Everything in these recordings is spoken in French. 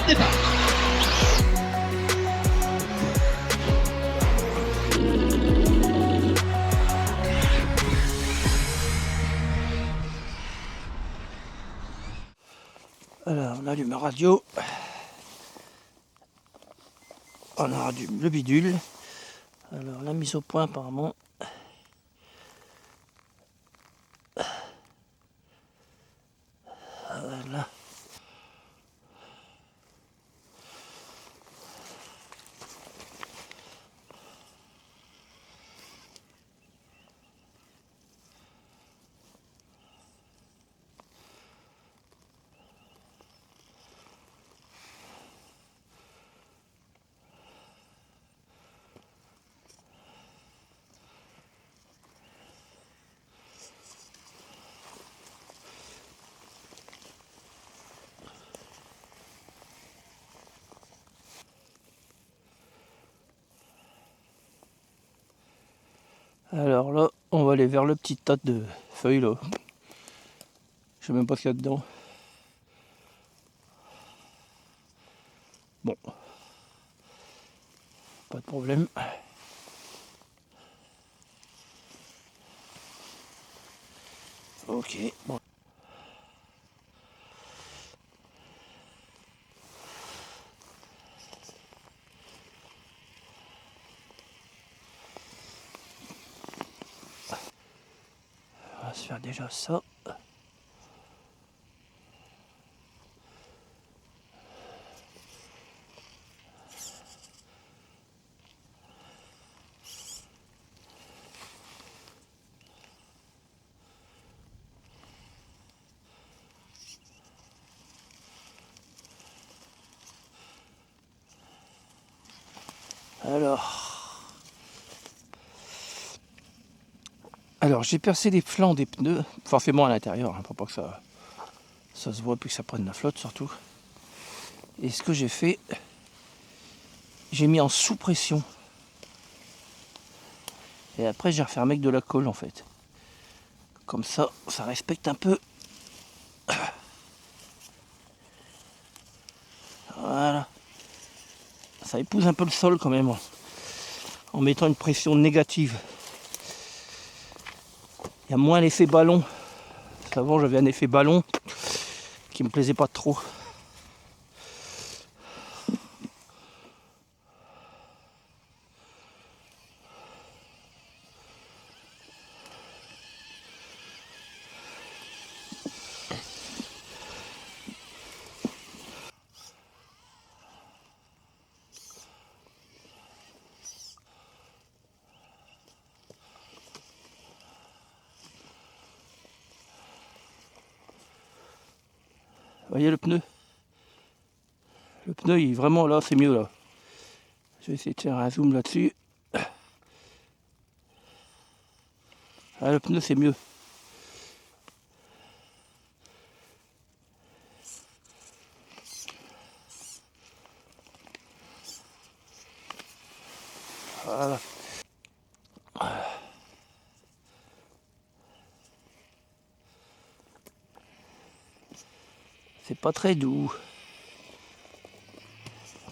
départ. Alors on allume la radio, on allume le bidule. Alors la mise au point apparemment. Voilà. Alors là, on va aller vers le petit tas de feuilles là. Je sais même pas ce qu'il y a dedans. Bon, pas de problème. Ok, bon. On va se faire déjà ça. Alors j'ai percé les flancs des pneus, forcément à l'intérieur, hein, pour pas que ça se voit puis que ça prenne la flotte surtout. Et ce que j'ai fait, j'ai mis en sous-pression. Et après j'ai refermé avec de la colle en fait. Comme ça, ça respecte un peu. Voilà. Ça épouse un peu le sol quand même, en mettant une pression négative. Il y a moins l'effet ballon. Parce qu'avant j'avais un effet ballon qui me plaisait pas trop. Vous voyez le pneu? Le pneu il est vraiment là, c'est mieux là. Je vais essayer de faire un zoom là-dessus. Ah, le pneu c'est mieux. Voilà. C'est pas très doux.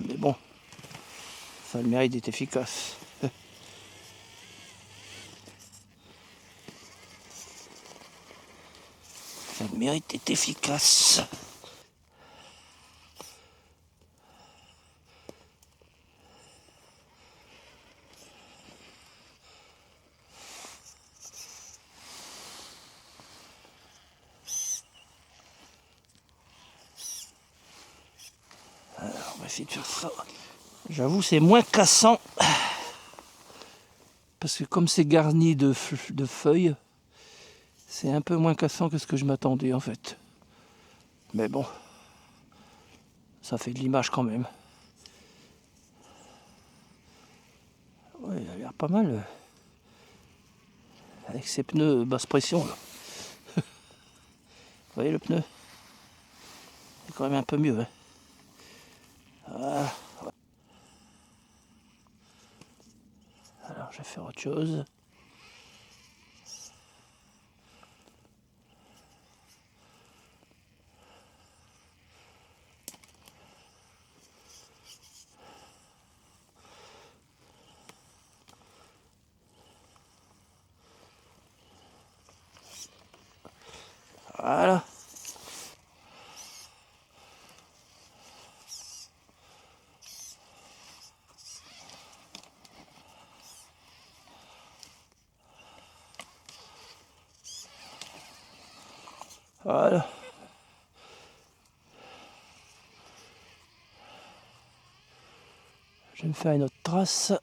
Mais bon, ça a le mérite d'être efficace. Ça a le mérite d'être efficace. Alors, on va essayer de faire ça. J'avoue, c'est moins cassant. Parce que comme c'est garni de feuilles, c'est un peu moins cassant que ce que je m'attendais en fait. Mais bon, ça fait de l'image quand même. Ouais, il a l'air pas mal. Avec ces pneus basse pression là. Vous voyez le pneu? C'est quand même un peu mieux. Hein. Voilà. Alors je vais faire autre chose. Voilà. Je vais me faire une autre trace.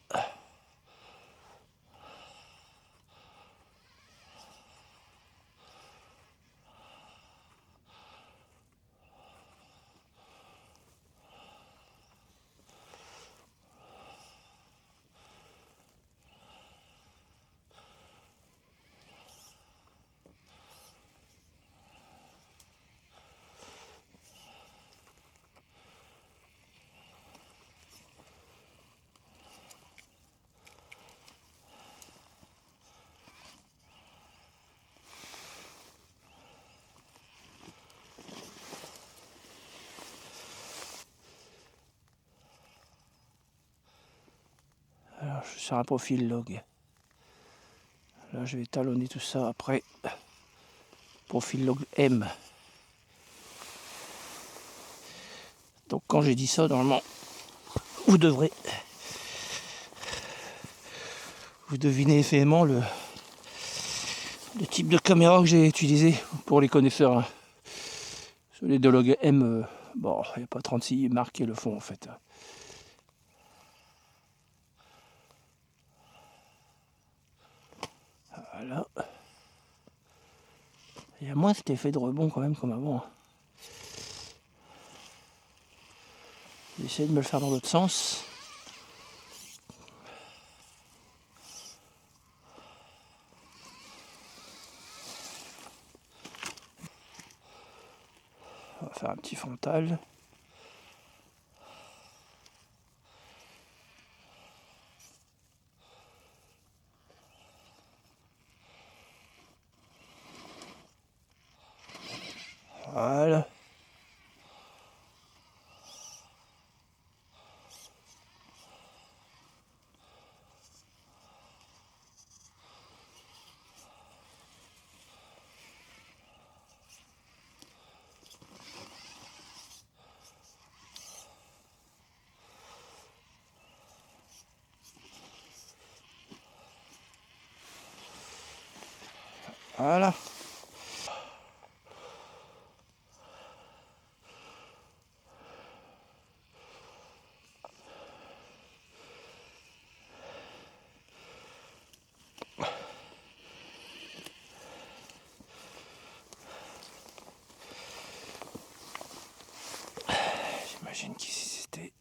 Alors, je suis sur un profil log. Là, je vais talonner tout ça après. Profil log M. Donc, quand j'ai dit ça, normalement, vous devinez aisément le type de caméra que j'ai utilisé pour les connaisseurs. Hein. Sur les deux log M, bon, il n'y a pas 36 marqué le fond en fait. Voilà. Il y a moins cet effet de rebond quand même comme avant. J'essaie de me le faire dans l'autre sens. On va faire un petit frontal. Voilà. Voilà. J'imagine qu'ici c'était...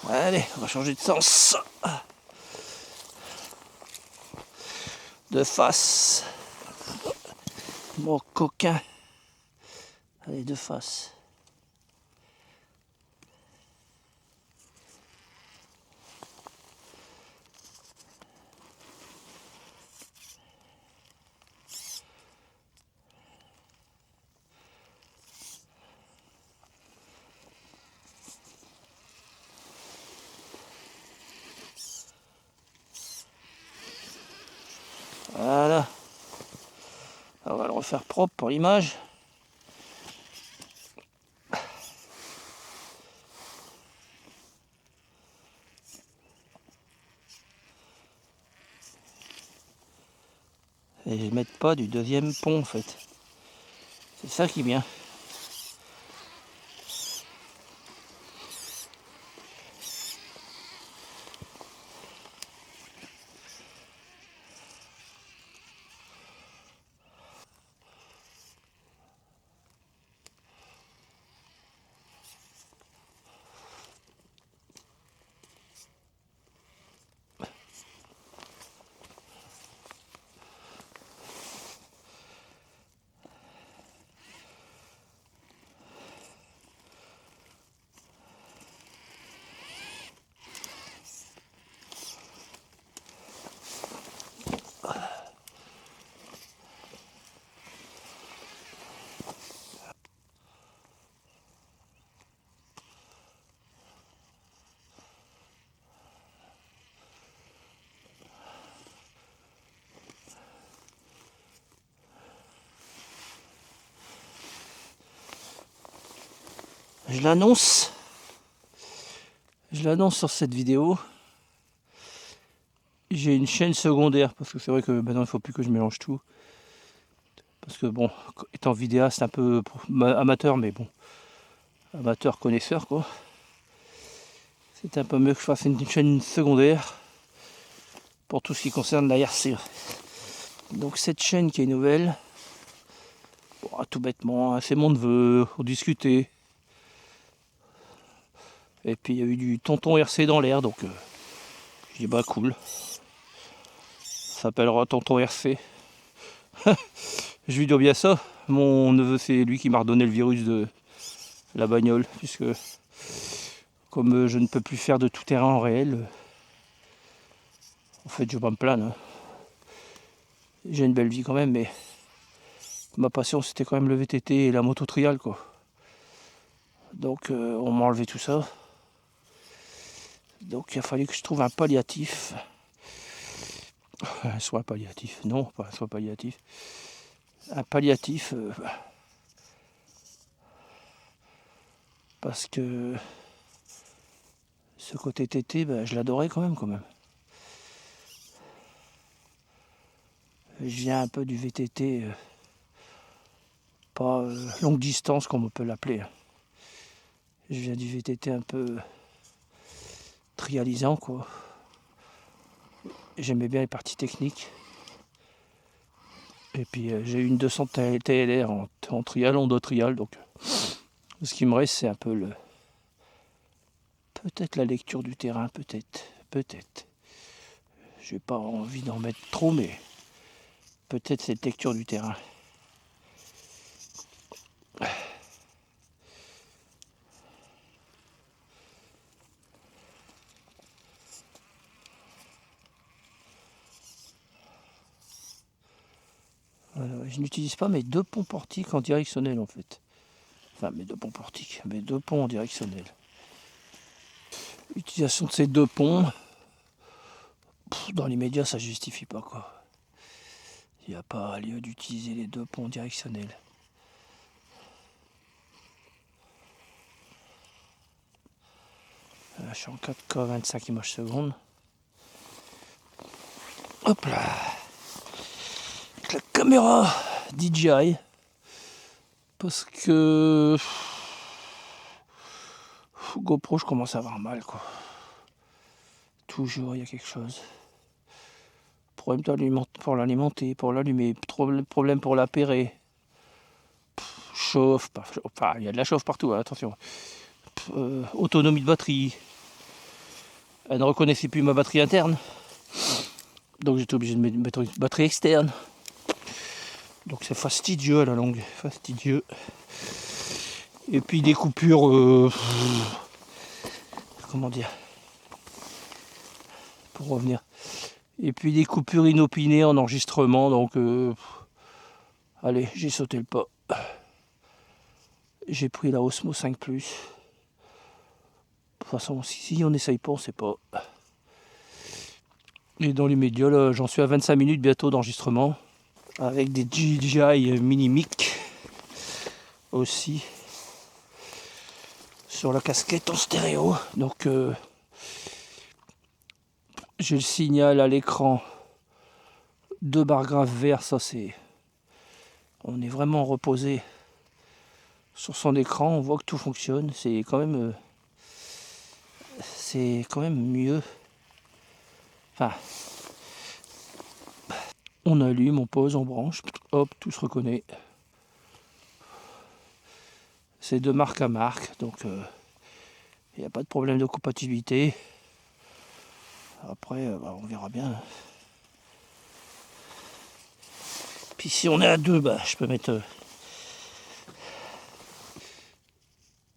Allez, on va changer de sens. De face. Mon coquin. Allez, de face. Voilà. On va le refaire propre pour l'image. Et je ne mette pas du deuxième pont en fait. C'est ça qui est bien. Je l'annonce sur cette vidéo. J'ai une chaîne secondaire parce que c'est vrai que maintenant il ne faut plus que je mélange tout. Parce que bon, étant vidéaste un peu amateur, mais bon, amateur connaisseur quoi. C'est un peu mieux que je fasse une chaîne secondaire pour tout ce qui concerne la RC. Donc cette chaîne qui est nouvelle, bon, tout bêtement, c'est mon neveu, on discutait. Et puis il y a eu du tonton RC dans l'air, donc je dis bah cool. Ça s'appellera tonton RC. Je lui dis bien ça. Mon neveu, c'est lui qui m'a redonné le virus de la bagnole, puisque comme je ne peux plus faire de tout terrain en réel, en fait je vais pas me plaindre. J'ai une belle vie quand même, mais ma passion c'était quand même le VTT et la moto trial quoi. Donc on m'a enlevé tout ça. Donc il a fallu que je trouve un palliatif. Un soin palliatif, non, pas un soin palliatif. Un palliatif parce que ce côté TT, je l'adorais quand même. Je viens un peu du VTT, pas longue distance comme on peut l'appeler. Je viens du VTT un peu trialisant quoi. J'aimais bien les parties techniques. Et puis j'ai eu une 200 TLR en trial, en trial, donc ce qui me reste c'est un peu peut-être la lecture du terrain, peut-être. J'ai pas envie d'en mettre trop, mais peut-être cette lecture du terrain. Je n'utilise pas mes deux ponts portiques en directionnel en fait. Enfin mes deux ponts portiques, mes deux ponts en directionnel. L'utilisation de ces deux ponts, dans l'immédiat ça justifie pas quoi. Il n'y a pas lieu d'utiliser les deux ponts directionnels. Là, je suis en 4K 25 images secondes. Hop là. Avec la caméra DJI. Parce que GoPro je commence à avoir mal quoi. Toujours il y a quelque chose. Problème pour l'alimenter, pour l'allumer, problème pour l'appairer. Chauffe, enfin il y a de la chauffe partout, hein, attention. Autonomie de batterie. Elle ne reconnaissait plus ma batterie interne. Donc j'étais obligé de mettre une batterie externe. Donc c'est fastidieux à la longue, fastidieux. Et puis des coupures, comment dire, pour revenir. Et puis des coupures inopinées en enregistrement, donc allez, j'ai sauté le pas. J'ai pris la Osmo 5 Plus. De toute façon, si on n'essaye pas, on sait pas. Et dans l'immédiat, là, j'en suis à 25 minutes bientôt d'enregistrement. Avec des DJI Mini Mic aussi. Sur la casquette en stéréo. Donc j'ai le signal à l'écran. 2 barres graves verts, ça c'est. On est vraiment reposé sur son écran, on voit que tout fonctionne. C'est quand même mieux. Enfin, on allume, on pose, on branche, hop, tout se reconnaît. C'est de marque à marque, donc il n'y a pas de problème de compatibilité. Après, on verra bien. Puis si on est à deux, je peux mettre.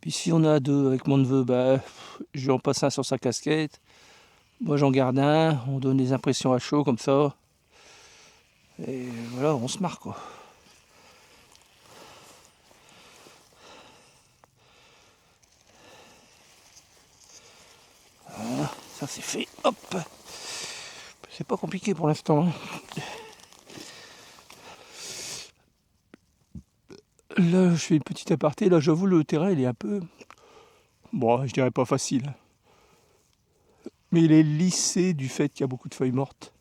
Puis si on est à deux avec mon neveu, je lui en passe un sur sa casquette. Moi j'en garde un, on donne des impressions à chaud comme ça. Et voilà, on se marre quoi. Voilà, ça c'est fait. Hop. C'est pas compliqué pour l'instant. Hein. Là, je fais une petite aparté. Là, j'avoue, le terrain, il est un peu Bon, je dirais pas facile. Mais il est lissé du fait qu'il y a beaucoup de feuilles mortes.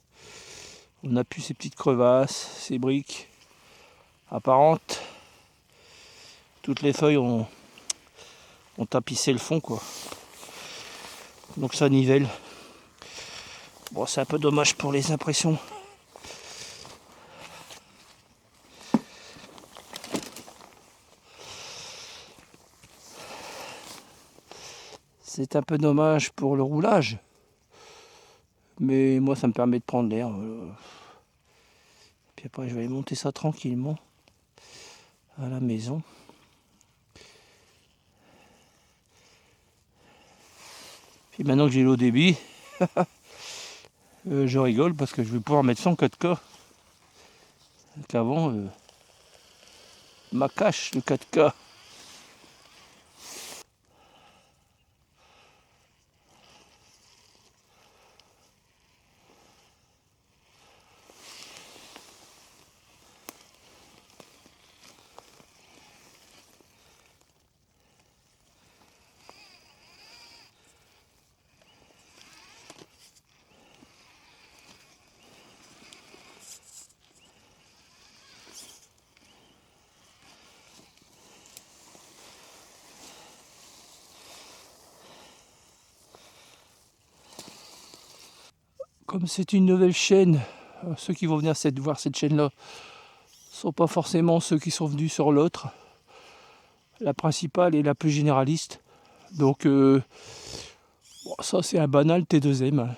On n'a plus ces petites crevasses, ces briques apparentes. Toutes les feuilles ont tapissé le fond, quoi. Donc ça nivelle. Bon, c'est un peu dommage pour les impressions. C'est un peu dommage pour le roulage. Mais moi, ça me permet de prendre l'air. Puis après, je vais aller monter ça tranquillement à la maison. Puis maintenant que j'ai l'eau débit, je rigole parce que je vais pouvoir mettre 100 4K. Qu'avant, ma cache de 4K. Comme c'est une nouvelle chaîne, ceux qui vont venir voir cette chaîne-là ne sont pas forcément ceux qui sont venus sur l'autre. La principale est la plus généraliste. Donc bon, ça c'est un banal T2M.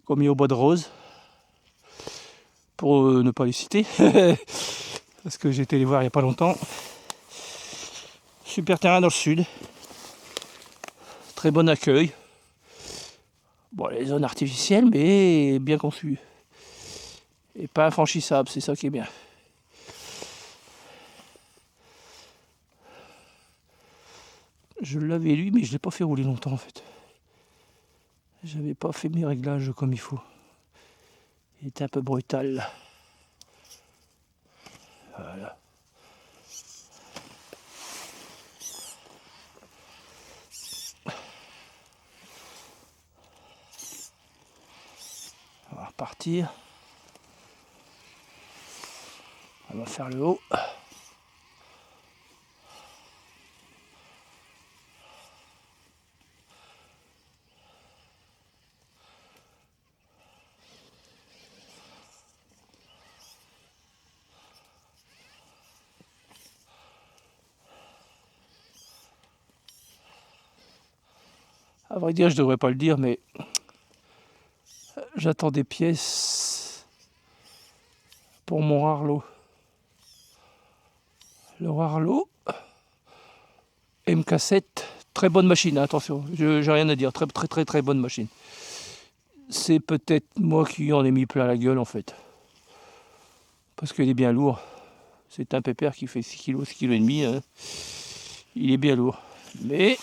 Comme il est au bois de rose. Pour ne pas les citer. Parce que j'ai été les voir il n'y a pas longtemps. Super terrain dans le sud. Très bon accueil. Bon, les zones artificielles, mais bien conçues. Et pas infranchissables, c'est ça qui est bien. Je l'avais lu, mais je ne l'ai pas fait rouler longtemps en fait. J'avais pas fait mes réglages comme il faut. Il était un peu brutal. Voilà. On va repartir. On va faire le haut. À vrai dire, je devrais pas le dire, mais j'attends des pièces pour mon Rarlo. Le Rarlo MK7, très bonne machine, hein, attention, j'ai rien à dire, très bonne machine. C'est peut-être moi qui en ai mis plein la gueule en fait. Parce qu'il est bien lourd. C'est un pépère qui fait 6 kg, 6 kg et demi. Hein. Il est bien lourd. Mais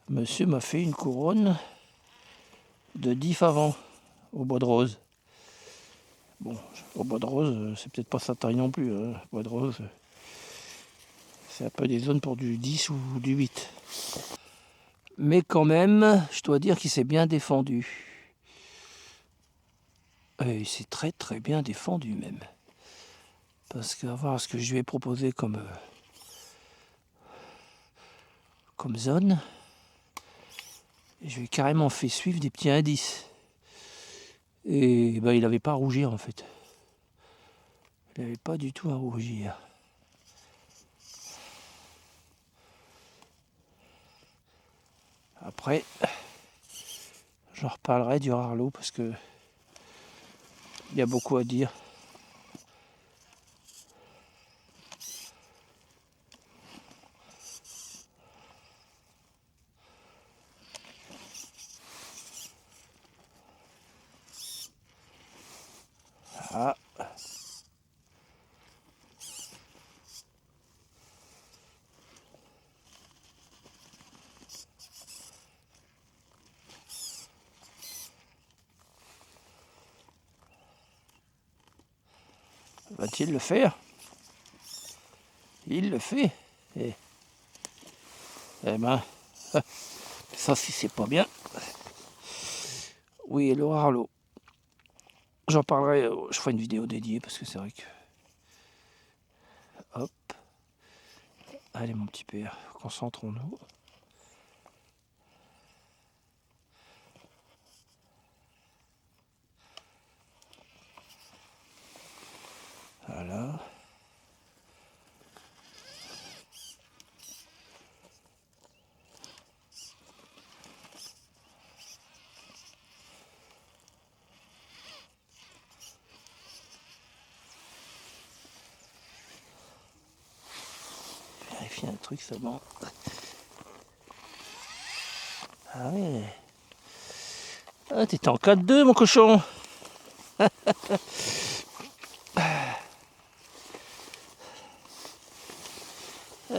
monsieur m'a fait une couronne de 10 favants au bois de rose. Bon, au bois de rose, c'est peut-être pas sa taille non plus. Hein. Bois de rose, c'est un peu des zones pour du 10 ou du 8. Mais quand même, je dois dire qu'il s'est bien défendu. Et il s'est très bien défendu même. Parce que, à voir ce que je lui ai proposé comme zone, je lui ai carrément fait suivre des petits indices. Et ben, il n'avait pas à rougir en fait. Il n'avait pas du tout à rougir. Après, j'en reparlerai du Rarlo parce que il y a beaucoup à dire. Ah. Va-t-il le faire? Il le fait. Et Eh ben, ça si c'est pas bien. Oui, le Harlow. J'en parlerai, je ferai une vidéo dédiée parce que c'est vrai que... Hop. Allez mon petit père, concentrons-nous. Voilà. Vérifier un truc seulement. Ah ouais. Ah, t'étais en 4-2 mon cochon.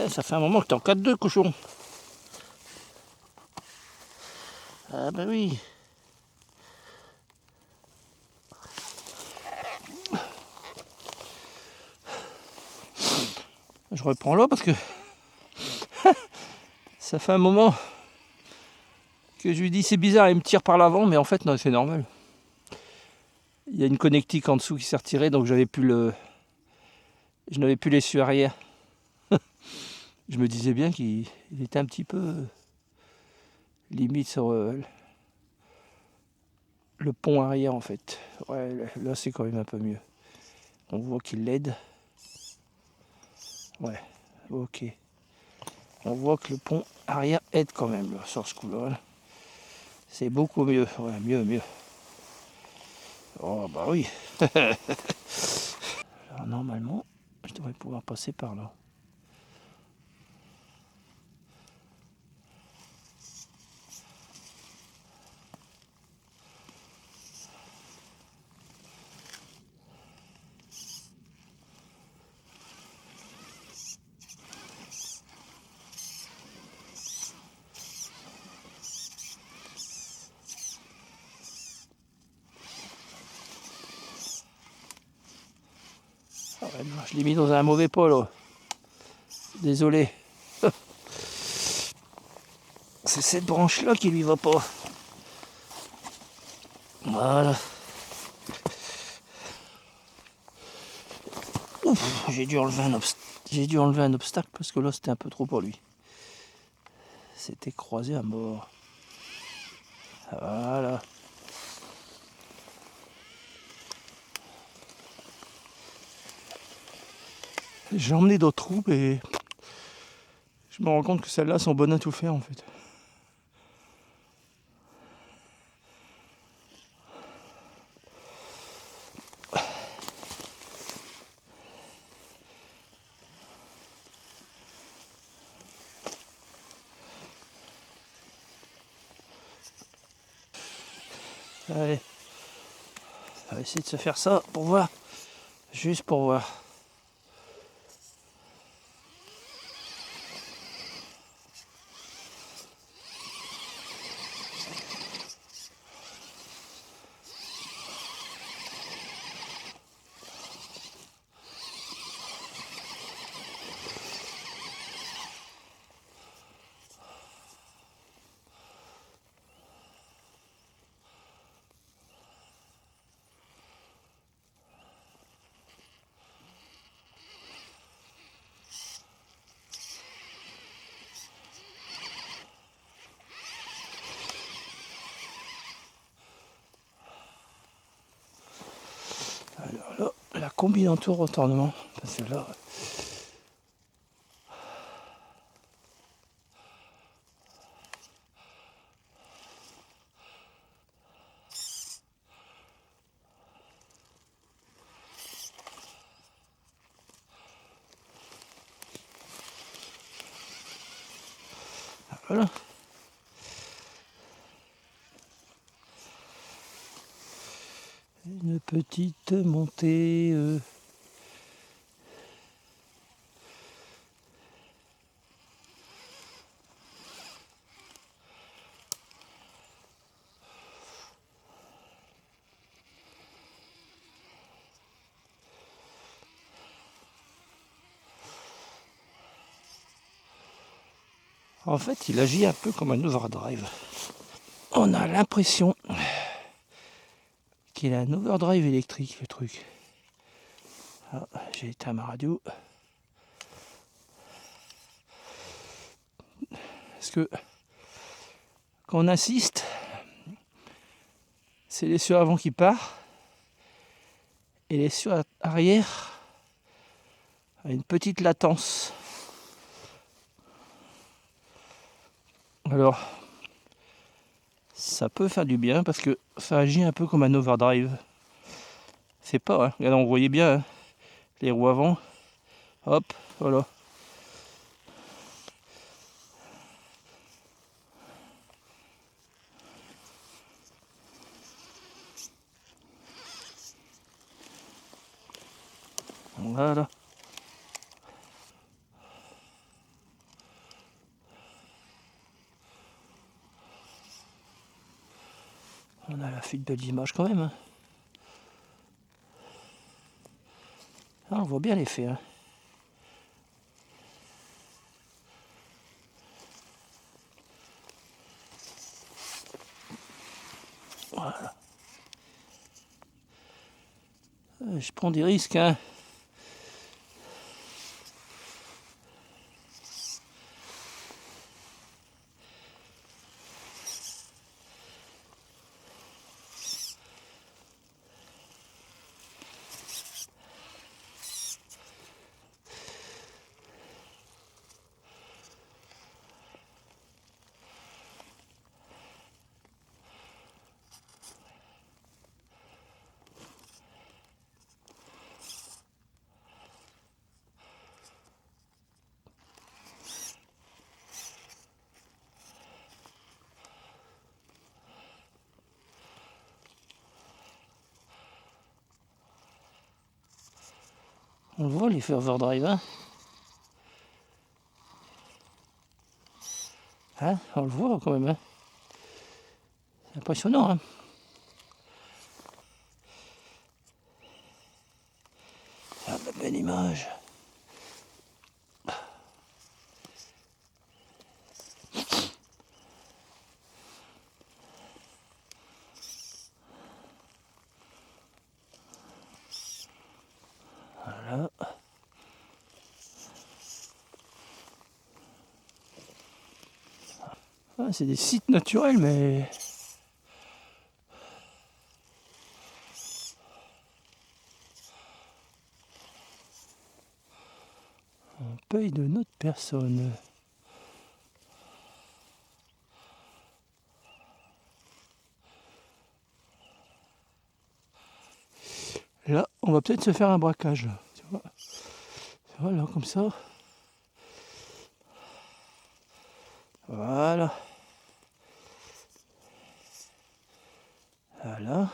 Ça fait un moment que t'es en 4-2 cochon. Ah bah oui. Je reprends là parce que ça fait un moment que je lui dis c'est bizarre, il me tire par l'avant, mais en fait non, c'est normal. Il y a une connectique en dessous qui s'est retirée, donc je n'avais plus l'essuie arrière. Je me disais bien qu'il était un petit peu limite sur le pont arrière en fait. Ouais, là c'est quand même un peu mieux. On voit qu'il l'aide. Ouais, ok. On voit que le pont arrière aide quand même là, sur ce coup-là. C'est beaucoup mieux. Ouais, mieux. Oh bah oui. Alors normalement, je devrais pouvoir passer par là. Ah ouais, non, je l'ai mis dans un mauvais pot là. Désolé. C'est cette branche là qui lui va pas. Voilà. Ouf, j'ai dû enlever un obstacle parce que là c'était un peu trop pour lui. C'était croisé à mort. Voilà. J'ai emmené d'autres troupes et je me rends compte que celles-là sont bonnes à tout faire en fait. Allez, on va essayer de se faire ça pour voir. Juste pour voir. Alors là, la combine en tour retournement. Parce que là. Voilà. Une petite montée. En fait, il agit un peu comme un overdrive. On a l'impression qu'il a un overdrive électrique, le truc. Ah, j'ai éteint ma radio. Parce que quand on insiste, c'est l'essieu avant qui part et l'essieu arrière a une petite latence. Alors, ça peut faire du bien parce que ça agit un peu comme un overdrive. C'est pas, hein. Regardez, on voyait bien hein, les roues avant. Hop, voilà. Voilà. On a la fuite de belles images quand même. Hein. Ah, on voit bien l'effet. Hein. Voilà. Je prends des risques. Hein. On le voit l'effet overdrive. Hein. Hein, on le voit quand même. Hein. C'est impressionnant. Hein. Ah, la belle image. Voilà. Ah, c'est des sites naturels, mais on paye de notre personne. Là, on va peut-être se faire un braquage. Tu vois, voilà, comme ça. Voilà. Voilà.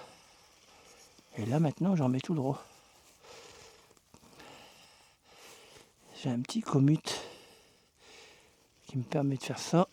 Et là, maintenant, j'en mets tout droit. J'ai un petit commute qui me permet de faire ça.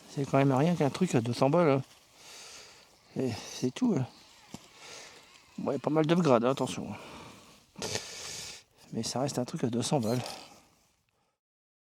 C'est quand même rien qu'un truc à 200 balles. Hein. Et c'est tout. Hein. Bon, il y a pas mal d'upgrades, hein, attention. Mais ça reste un truc à 200 balles.